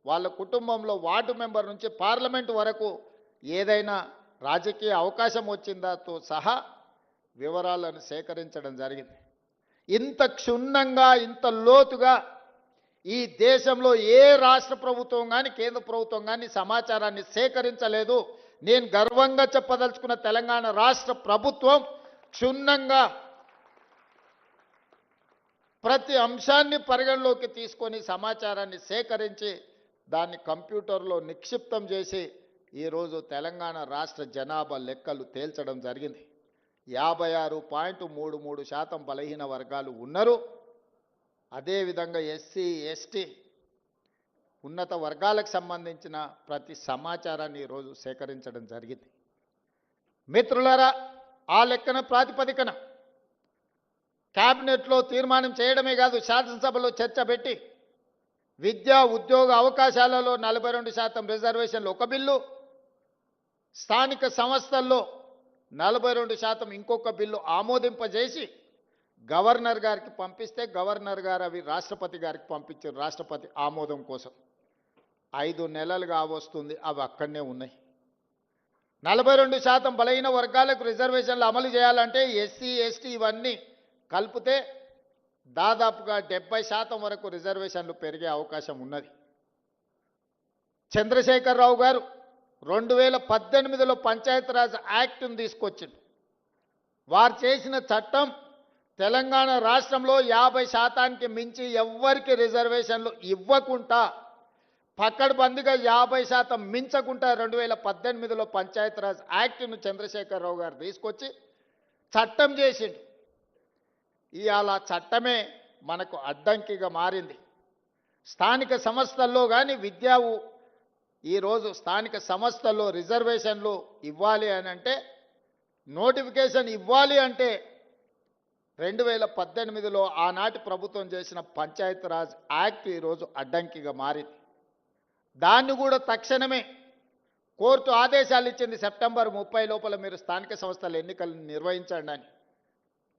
వాళ్ళ కుటుంబంలో ward member నుంచి పార్లమెంటు వరకు ఏదైనా రాజకీయ అవకాశం వచ్చిందాతో సహా వివరాలను సేకరించడం జరిగింది. ఇంత క్షుణ్ణంగా ఇంత లోతుగా ఈ దేశంలో ఏ రాష్ట్ర ప్రభుత్వం కానీ కేంద్ర ప్రభుత్వం కానీ సమాచారాన్ని సేకరించలేదు. నేను గర్వంగా చెప్పదలుచుకున్న తెలంగాణ రాష్ట్ర ప్రభుత్వం క్షుణ్ణంగా ప్రతి అంశాన్ని పరిగణలోకి తీసుకొని సమాచారాన్ని సేకరించి దాన్ని కంప్యూటర్లో నిక్షిప్తం చేసి ఈరోజు తెలంగాణ రాష్ట్ర జనాభా లెక్కలు తేల్చడం జరిగింది. 56.33% బలహీన వర్గాలు ఉన్నారు. అదేవిధంగా ఎస్సీ ఎస్టీ ఉన్నత వర్గాలకు సంబంధించిన ప్రతి సమాచారాన్ని ఈరోజు సేకరించడం జరిగింది. మిత్రులారా, ఆ లెక్కన ప్రాతిపదికన క్యాబినెట్లో తీర్మానం చేయడమే కాదు, శాసనసభలో చర్చ పెట్టి విద్యా ఉద్యోగ అవకాశాలలో 42% రిజర్వేషన్లు ఒక బిల్లు, స్థానిక సంస్థల్లో 42% ఇంకొక బిల్లు ఆమోదింపజేసి గవర్నర్ గారికి పంపిస్తే గవర్నర్ గారు అవి రాష్ట్రపతి గారికి పంపించారు రాష్ట్రపతి ఆమోదం కోసం. 5 నెలలుగా వస్తుంది, అవి అక్కడనే ఉన్నాయి. 42% బలహీన వర్గాలకు రిజర్వేషన్లు అమలు చేయాలంటే ఎస్సీ ఎస్టీ ఇవన్నీ కలిపితే దాదాపుగా 70% వరకు రిజర్వేషన్లు పెరిగే అవకాశం ఉన్నది. చంద్రశేఖరరావు గారు 2018లో పంచాయతీరాజ్ యాక్ట్ను తీసుకొచ్చిండు. వారు చేసిన చట్టం తెలంగాణ రాష్ట్రంలో 50%కి మించి ఎవ్వరికి రిజర్వేషన్లు ఇవ్వకుండా పకడ్బందీగా 50% మించకుండా 2018లో పంచాయతీరాజ్ యాక్ట్ను చంద్రశేఖరరావు గారు తీసుకొచ్చి చట్టం చేసిండు. ఇవాళ చట్టమే మనకు అడ్డంకిగా మారింది. స్థానిక సంస్థల్లో కానీ ఈరోజు స్థానిక సంస్థల్లో రిజర్వేషన్లు ఇవ్వాలి అని అంటే, నోటిఫికేషన్ ఇవ్వాలి అంటే 2018లో ఆనాటి ప్రభుత్వం చేసిన పంచాయతీరాజ్ యాక్ట్ ఈరోజు అడ్డంకిగా మారింది. దాన్ని కూడా తక్షణమే కోర్టు ఆదేశాలు ఇచ్చింది, సెప్టెంబర్ 30 లోపల మీరు స్థానిక సంస్థల ఎన్నికలను నిర్వహించండి అని.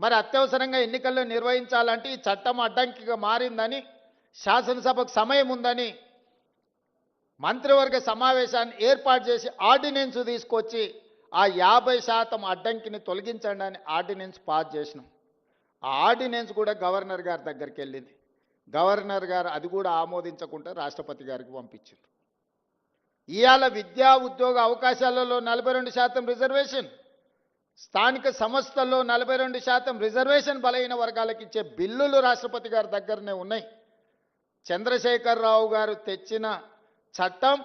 మరి అత్యవసరంగా ఎన్నికలను నిర్వహించాలంటే ఈ చట్టం అడ్డంకిగా మారిందని, శాసనసభకు సమయం ఉందని మంత్రివర్గ సమావేశాన్ని ఏర్పాటు చేసి ఆర్డినెన్స్ తీసుకొచ్చి ఆ 50% అడ్డంకిని తొలగించండి అని ఆర్డినెన్స్ పాస్ చేసినాం. ఆ ఆర్డినెన్స్ కూడా గవర్నర్ గారి దగ్గరికి వెళ్ళింది. గవర్నర్ గారు అది కూడా ఆమోదించకుండా రాష్ట్రపతి గారికి పంపించారు. ఇవాళ విద్యా ఉద్యోగ అవకాశాలలో 42% రిజర్వేషన్, స్థానిక సంస్థల్లో 42% రిజర్వేషన్ బలహీన వర్గాలకు ఇచ్చే బిల్లులు రాష్ట్రపతి గారి దగ్గరనే ఉన్నాయి. చంద్రశేఖరరావు గారు తెచ్చిన చట్టం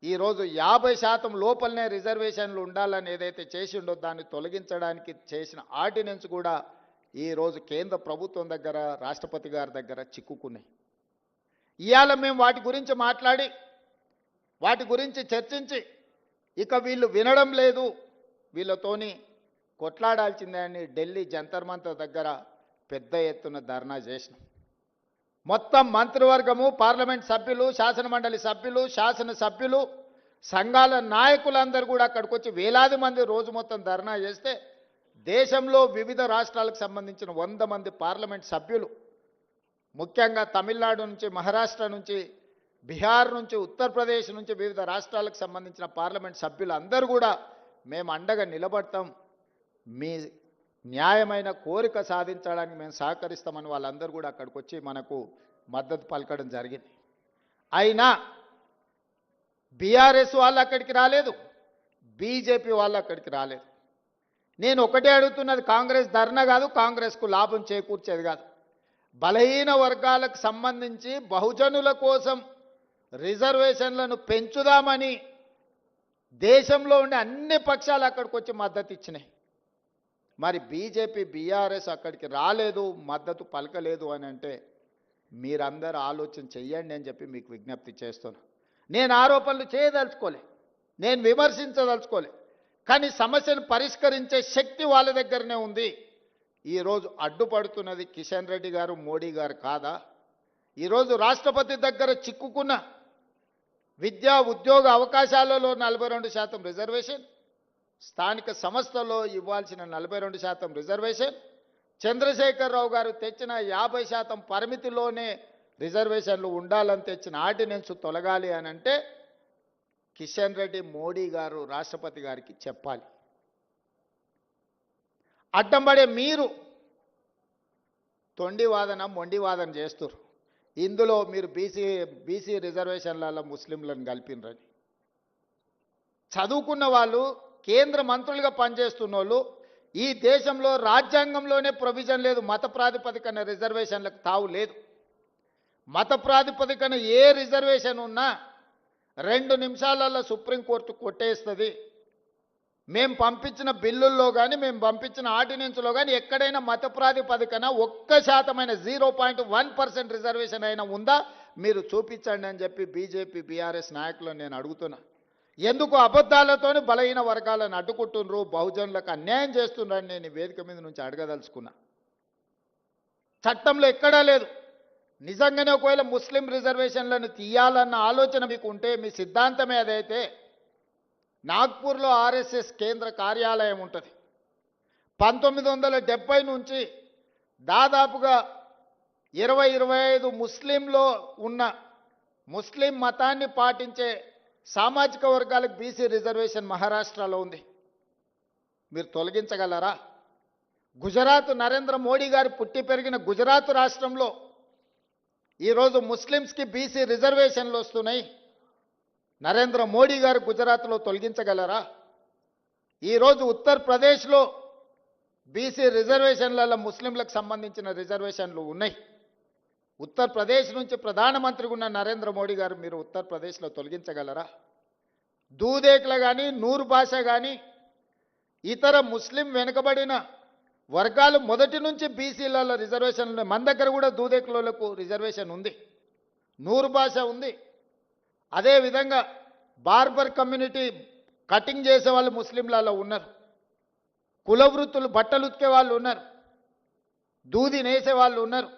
ఈరోజు 50% లోపలనే రిజర్వేషన్లు ఉండాలని ఏదైతే చేసిండో దాన్ని తొలగించడానికి చేసిన ఆర్డినెన్స్ కూడా ఈరోజు కేంద్ర ప్రభుత్వం దగ్గర రాష్ట్రపతి గారి దగ్గర చిక్కుకున్నాయి. ఇవాళ మేము వాటి గురించి మాట్లాడి వాటి గురించి చర్చించి ఇక వీళ్ళు వినడం లేదు, వీళ్ళతోని కొట్లాడాల్సిందే అని ఢిల్లీ జంతర్ మంతర్ దగ్గర పెద్ద ఎత్తున ధర్నా చేసినాం. మొత్తం మంత్రివర్గము, పార్లమెంట్ సభ్యులు, శాసనమండలి సభ్యులు, శాసనసభ్యులు, సంఘాల నాయకులందరూ కూడా అక్కడికి వచ్చి వేలాది మంది రోజు మొత్తం ధర్నా చేస్తే దేశంలో వివిధ రాష్ట్రాలకు సంబంధించిన 100 మంది పార్లమెంట్ సభ్యులు, ముఖ్యంగా తమిళనాడు నుంచి, మహారాష్ట్ర నుంచి, బీహార్ నుంచి, ఉత్తరప్రదేశ్ నుంచి వివిధ రాష్ట్రాలకు సంబంధించిన పార్లమెంట్ సభ్యులు అందరూ కూడా మేము అండగా నిలబడతాం, మీ న్యాయమైన కోరిక సాధించడానికి మేము సహకరిస్తామని వాళ్ళందరూ కూడా అక్కడికి వచ్చి మనకు మద్దతు పలకడం జరిగింది. అయినా బీఆర్ఎస్ వాళ్ళు అక్కడికి రాలేదు, బీజేపీ వాళ్ళు అక్కడికి రాలేదు. నేను ఒకటే అడుగుతున్నది, కాంగ్రెస్ ధర్నా కాదు, కాంగ్రెస్కు లాభం చేకూర్చేది కాదు. బలహీన వర్గాలకు సంబంధించి బహుజనుల కోసం రిజర్వేషన్లను పెంచుదామని దేశంలో ఉండే అన్ని పక్షాలు అక్కడికి వచ్చి మద్దతు ఇచ్చినాయి. మరి బీజేపీ బీఆర్ఎస్ అక్కడికి రాలేదు, మద్దతు పలకలేదు అని అంటే మీరందరూ ఆలోచన చెయ్యండి అని చెప్పి మీకు విజ్ఞప్తి చేస్తున్నా. నేను ఆరోపణలు చేయదలుచుకోలే, నేను విమర్శించదలుచుకోలే, కానీ సమస్యను పరిష్కరించే శక్తి వాళ్ళ దగ్గరనే ఉంది. ఈరోజు అడ్డుపడుతున్నది కిషన్ రెడ్డి గారు, మోడీ గారు కాదా? ఈరోజు రాష్ట్రపతి దగ్గర చిక్కుకున్న విద్యా ఉద్యోగ అవకాశాలలో 42% రిజర్వేషన్, స్థానిక సంస్థల్లో ఇవ్వాల్సిన 42% రిజర్వేషన్, చంద్రశేఖరరావు గారు తెచ్చిన 50% పరిమితిలోనే రిజర్వేషన్లు ఉండాలని తెచ్చిన ఆర్డినెన్స్ తొలగాలి అని అంటే కిషన్ రెడ్డి మోడీ గారు రాష్ట్రపతి గారికి చెప్పాలి. అడ్డం పడే మీరు తొండి వాదన మొండి వాదన చేస్తారు. ఇందులో మీరు బీసీ రిజర్వేషన్లలో ముస్లింలను కలిపినరని. చదువుకున్న వాళ్ళు, కేంద్ర మంత్రులుగా పనిచేస్తున్న వాళ్ళు, ఈ దేశంలో రాజ్యాంగంలోనే ప్రొవిజన్ లేదు, మత ప్రాతిపదికన రిజర్వేషన్లకు తావు లేదు. మత ప్రాతిపదికన ఏ రిజర్వేషన్ ఉన్నా 2 నిమిషాలలో సుప్రీంకోర్టు కొట్టేస్తుంది. మేము పంపించిన బిల్లుల్లో కానీ, మేము పంపించిన ఆర్డినెన్స్లో కానీ ఎక్కడైనా మత ప్రాతిపదికన 1% 0.1% రిజర్వేషన్ అయినా ఉందా మీరు చూపించండి అని చెప్పి బీజేపీ బీఆర్ఎస్ నాయకులను నేను అడుగుతున్నా. ఎందుకు అబద్ధాలతోని బలహీన వర్గాలను అడ్డుకుంటున్నారు, బహుజనులకు అన్యాయం చేస్తున్నారని నేను ఈ వేదిక మీద నుంచి అడగదలుచుకున్నా. చట్టంలో ఎక్కడా లేదు. నిజంగానే ఒకవేళ ముస్లిం రిజర్వేషన్లను తీయాలన్న ఆలోచన మీకు ఉంటే, మీ సిద్ధాంతమే అదైతే, నాగ్పూర్లో ఆర్ఎస్ఎస్ కేంద్ర కార్యాలయం ఉంటుంది. 1970 నుంచి దాదాపుగా 20-25 ముస్లింలో ఉన్న ముస్లిం మతాన్ని పాటించే సామాజిక వర్గాలకు బీసీ రిజర్వేషన్ మహారాష్ట్రలో ఉంది. మీరు తొలగించగలరా? గుజరాత్, నరేంద్ర మోడీ గారు పుట్టి పెరిగిన గుజరాత్ రాష్ట్రంలో ఈరోజు ముస్లిమ్స్కి బీసీ రిజర్వేషన్లు వస్తున్నాయి. నరేంద్ర మోడీ గారు గుజరాత్లో తొలగించగలరా? ఈరోజు ఉత్తరప్రదేశ్లో బీసీ రిజర్వేషన్లలో ముస్లింలకు సంబంధించిన రిజర్వేషన్లు ఉన్నాయి. ఉత్తరప్రదేశ్ నుంచి ప్రధానమంత్రిగా ఉన్న నరేంద్ర మోడీ గారు మీరు ఉత్తరప్రదేశ్లో తొలగించగలరా? దూదేకుల కానీ, నూరు భాష కానీ, ఇతర ముస్లిం వెనుకబడిన వర్గాలు మొదటి నుంచి బీసీలలో రిజర్వేషన్లు ఉన్నాయి. మన దగ్గర కూడా దూదేకులకు రిజర్వేషన్ ఉంది, నూరు భాష ఉంది. అదేవిధంగా బార్బర్ కమ్యూనిటీ, కటింగ్ చేసే వాళ్ళు ముస్లింలలో ఉన్నారు. కుల వృత్తులు, బట్టలు ఉతికే వాళ్ళు ఉన్నారు, దూది నేసే వాళ్ళు ఉన్నారు.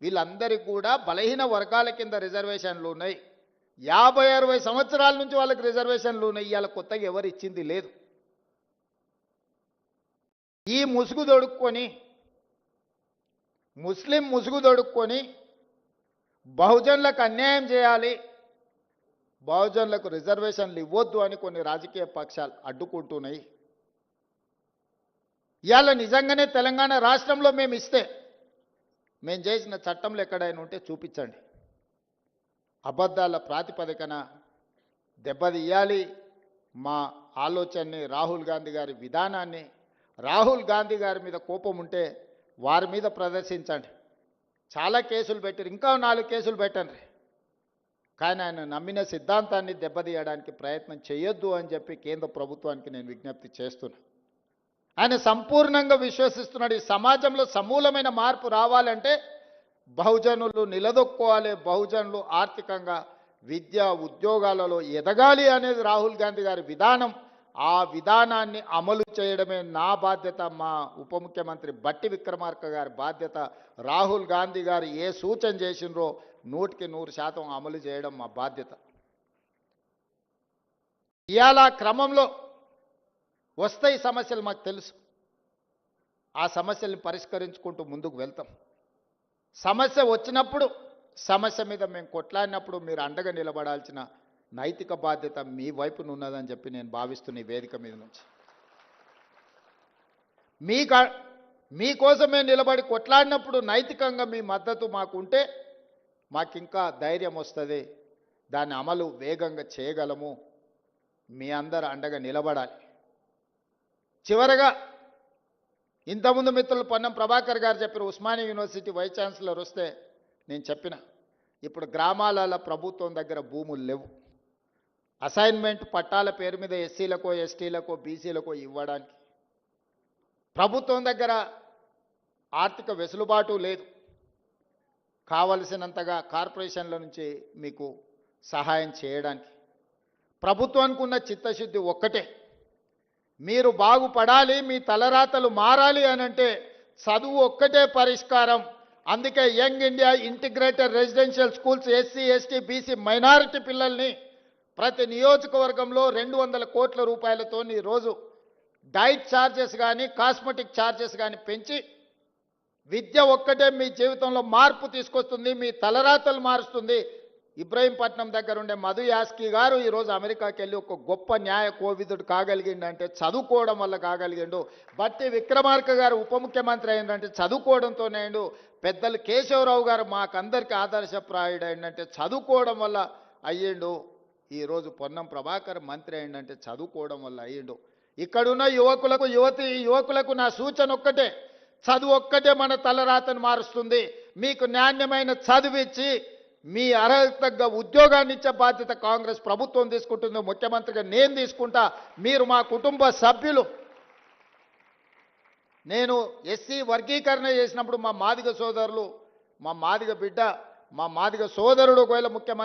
వీళ్ళందరికీ కూడా బలహీన వర్గాల కింద రిజర్వేషన్లు ఉన్నాయి. 50-60 సంవత్సరాల నుంచి వాళ్ళకి రిజర్వేషన్లు ఉన్నాయి. ఇవాళ కొత్తగా ఎవరు ఇచ్చింది లేదు. ఈ ముసుగు దొడుక్కొని, ముస్లిం ముసుగు దొడుక్కొని బహుజనులకు అన్యాయం చేయాలి, బహుజనులకు రిజర్వేషన్లు ఇవ్వద్దు అని కొన్ని రాజకీయ పక్షాలు అడ్డుకుంటున్నాయి. ఇవాళ నిజంగానే తెలంగాణ రాష్ట్రంలో మేము ఇస్తే, మేము చేసిన చట్టంలో ఎక్కడైనా ఉంటే చూపించండి. అబద్ధాల ప్రాతిపదికన దెబ్బతీయాలి మా ఆలోచనని, రాహుల్ గాంధీ గారి విధానాన్ని. రాహుల్ గాంధీ గారి మీద కోపం ఉంటే వారి మీద ప్రదర్శించండి. చాలా కేసులు పెట్టారు, ఇంకా 4 కేసులు పెట్టండి. కానీ ఆయన నమ్మిన సిద్ధాంతాన్ని దెబ్బతీయడానికి ప్రయత్నం చేయొద్దు అని చెప్పి కేంద్ర ప్రభుత్వానికి నేను విజ్ఞప్తి చేస్తున్నా. ఆయన సంపూర్ణంగా విశ్వసిస్తున్నాడు, ఈ సమాజంలో సమూలమైన మార్పు రావాలంటే బహుజనులు నిలదొక్కోవాలి, బహుజనులు ఆర్థికంగా, విద్య, ఉద్యోగాలలో ఎదగాలి అనేది రాహుల్ గాంధీ గారి విధానం. ఆ విధానాన్ని అమలు చేయడమే నా బాధ్యత, మా ఉప ముఖ్యమంత్రి బట్టి విక్రమార్క గారి బాధ్యత. రాహుల్ గాంధీ గారు ఏ సూచన చేసినరో 100% అమలు చేయడం మా బాధ్యత. ఇవాళ క్రమంలో వస్తాయి సమస్యలు, మాకు తెలుసు. ఆ సమస్యల్ని పరిష్కరించుకుంటూ ముందుకు వెళ్తాం. సమస్య వచ్చినప్పుడు, సమస్య మీద మేము కొట్లాడినప్పుడు మీరు అండగా నిలబడాల్సిన నైతిక బాధ్యత మీ వైపున ఉన్నదని చెప్పి నేను భావిస్తున్న ఈ వేదిక మీద నుంచి. మీకోసమే నిలబడి కొట్లాడినప్పుడు నైతికంగా మీ మద్దతు మాకుంటే మాకింకా ధైర్యం వస్తుంది, దాన్ని అమలు వేగంగా చేయగలము. మీ అందరూ అండగా నిలబడాలి. చివరగా ఇంతకుముందు మిత్రులు పొన్నం ప్రభాకర్ గారు చెప్పారు, ఉస్మానియా యూనివర్సిటీ వైస్ ఛాన్సలర్ వస్తే నేను చెప్పిన, ఇప్పుడు గ్రామాలలో ప్రభుత్వం దగ్గర భూములు లేవు. అసైన్మెంట్ పట్టాల పేరు మీద ఎస్సీలకో, ఎస్టీలకో, బీసీలకో ఇవ్వడానికి ప్రభుత్వం దగ్గర ఆర్థిక వెసులుబాటు లేదు. కావలసినంతగా కార్పొరేషన్ల నుంచి మీకు సహాయం చేయడానికి ప్రభుత్వానికి ఉన్న చిత్తశుద్ధి ఒక్కటే, మీరు బాగుపడాలి, మీ తలరాతలు మారాలి అనంటే చదువు ఒక్కటే పరిష్కారం. అందుకే young India integrated residential schools SC, ST, BC, minority పిల్లల్ని ప్రతి నియోజకవర్గంలో 200 కోట్ల రూపాయలతో ఈరోజు డైట్ ఛార్జెస్ కానీ, కాస్మెటిక్ ఛార్జెస్ కానీ పెంచి విద్య ఒక్కటే మీ జీవితంలో మార్పు తీసుకొస్తుంది, మీ తలరాతలు మారుస్తుంది. ఇబ్రహీంపట్నం దగ్గర ఉండే మధు యాస్కి గారు ఈరోజు అమెరికాకి వెళ్ళి ఒక గొప్ప న్యాయ కోవిదుడు కాగలిగిండంటే చదువుకోవడం వల్ల కాగలిగిండు. బట్టి విక్రమార్క గారు ఉప ముఖ్యమంత్రి అయిందంటే చదువుకోవడంతోనే అయిండు. పెద్దలు కేశవరావు గారు మాకందరికీ ఆదర్శప్రాయుడు అయిందంటే చదువుకోవడం వల్ల అయ్యిండు. ఈరోజు పొన్నం ప్రభాకర్ మంత్రి అయిందంటే చదువుకోవడం వల్ల అయ్యిండు. ఇక్కడున్న యువకులకు నా సూచన ఒక్కటే, చదువు ఒక్కటే మన తలరాతను మారుస్తుంది. మీకు నాణ్యమైన చదివిచ్చి మీ అర్హత తగ్గ ఉద్యోగాన్ని ఇచ్చే బాధ్యత కాంగ్రెస్ ప్రభుత్వం తీసుకుంటుంది. ముఖ్యమంత్రిగా నేను తీసుకుంటా. మీరు మా కుటుంబ సభ్యులు. నేను ఎస్సీ వర్గీకరణ చేసినప్పుడు మా మాదిగ సోదరులు, మా మాదిగ బిడ్డ, మా మాదిగ సోదరుడు ఒకవేళ ముఖ్యమంత్రి